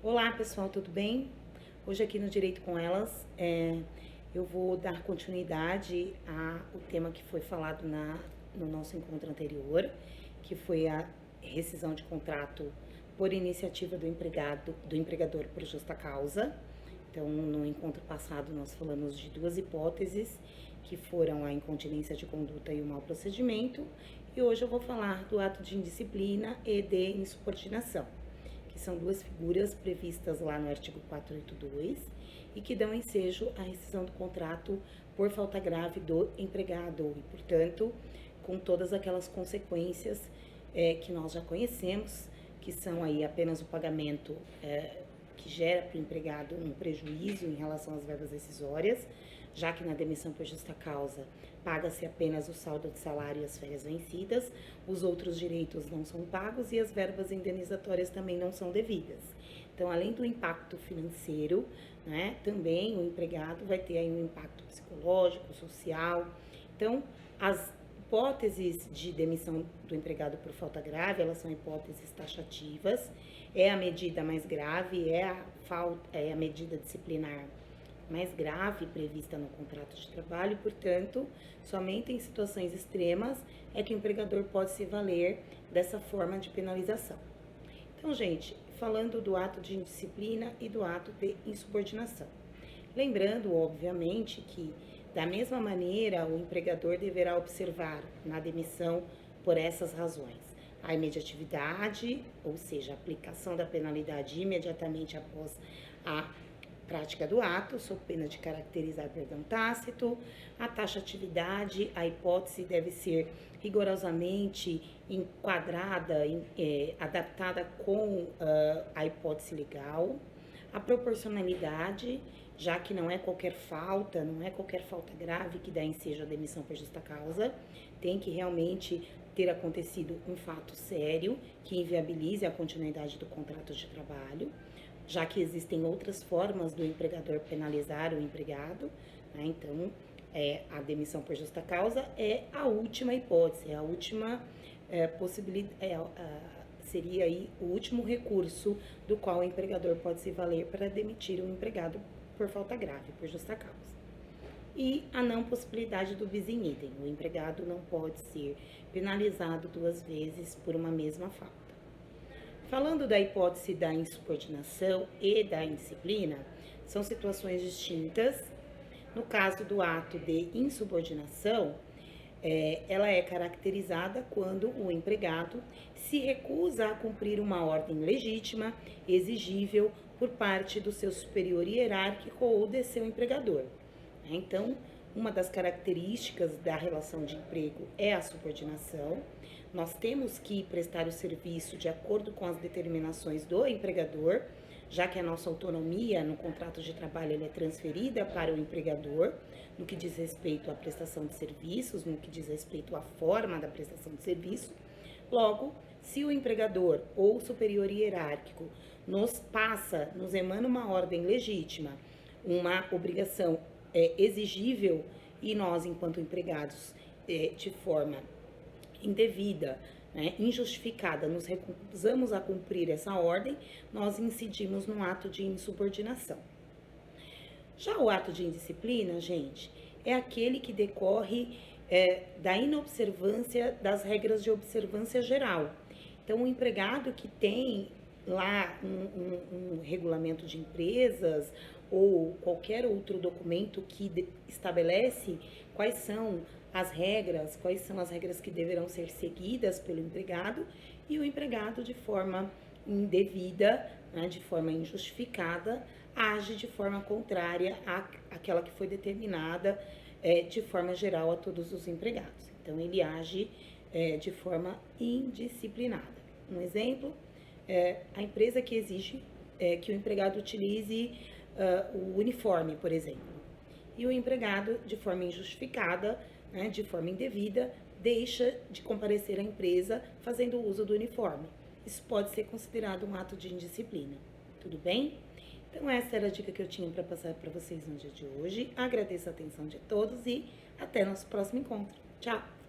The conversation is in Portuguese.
Olá pessoal, tudo bem? Hoje aqui no Direito com Elas, eu vou dar continuidade ao tema que foi falado no nosso encontro anterior, que foi a rescisão de contrato por iniciativa do empregador por justa causa. Então, no encontro passado nós falamos de duas hipóteses, que foram a incontinência de conduta e o mau procedimento, e hoje eu vou falar do ato de indisciplina e de insubordinação, que são duas figuras previstas lá no artigo 482 e que dão ensejo à rescisão do contrato por falta grave do empregado e, portanto, com todas aquelas consequências que nós já conhecemos, que são aí apenas o pagamento que gera para o empregado um prejuízo em relação às verbas rescisórias, já que na demissão por justa causa paga-se apenas o saldo de salário e as férias vencidas, os outros direitos não são pagos e as verbas indenizatórias também não são devidas. Então, além do impacto financeiro, né, também o empregado vai ter aí um impacto psicológico, social. Então, as hipóteses de demissão do empregado por falta grave, elas são hipóteses taxativas, é a medida mais grave, é a medida disciplinar mais grave prevista no contrato de trabalho, portanto, somente em situações extremas é que o empregador pode se valer dessa forma de penalização. Então, gente, falando do ato de indisciplina e do ato de insubordinação. Lembrando, obviamente, que da mesma maneira o empregador deverá observar na demissão por essas razões a imediatividade, ou seja, a aplicação da penalidade imediatamente após a prática do ato, sob pena de caracterizar perdão tácito, a taxatividade, a hipótese deve ser rigorosamente enquadrada, adaptada com a hipótese legal, a proporcionalidade, já que não é qualquer falta grave que dá ensejo à demissão por justa causa, tem que realmente ter acontecido um fato sério que inviabilize a continuidade do contrato de trabalho, já que existem outras formas do empregador penalizar o empregado, né? Então, a demissão por justa causa é a última hipótese, a última possibilidade, seria aí o último recurso do qual o empregador pode se valer para demitir o empregado por falta grave, por justa causa. E a não possibilidade do bis in idem, o empregado não pode ser penalizado duas vezes por uma mesma falta. Falando da hipótese da insubordinação e da indisciplina, são situações distintas. No caso do ato de insubordinação, ela é caracterizada quando o empregado se recusa a cumprir uma ordem legítima, exigível por parte do seu superior hierárquico ou de seu empregador. Então, uma das características da relação de emprego é a subordinação. Nós temos que prestar o serviço de acordo com as determinações do empregador, já que a nossa autonomia no contrato de trabalho ela é transferida para o empregador, no que diz respeito à prestação de serviços, no que diz respeito à forma da prestação de serviço. Logo, se o empregador ou o superior hierárquico nos emana uma ordem legítima, uma obrigação exigível, e nós, enquanto empregados, de forma indevida, né, injustificada, nos recusamos a cumprir essa ordem, nós incidimos num ato de insubordinação. Já o ato de indisciplina, gente, é aquele que decorre da inobservância das regras de observância geral. Então, o empregado que tem lá um regulamento de empresas ou qualquer outro documento que estabelece quais são as regras que deverão ser seguidas pelo empregado, e o empregado, de forma indevida, né, de forma injustificada, age de forma contrária àquela que foi determinada de forma geral a todos os empregados. Então, ele age de forma indisciplinada. Um exemplo, a empresa que exige que o empregado utilize o uniforme, por exemplo, e o empregado, de forma injustificada, né, de forma indevida, deixa de comparecer à empresa fazendo uso do uniforme. Isso pode ser considerado um ato de indisciplina. Tudo bem? Então, essa era a dica que eu tinha para passar para vocês no dia de hoje. Agradeço a atenção de todos e até nosso próximo encontro. Tchau!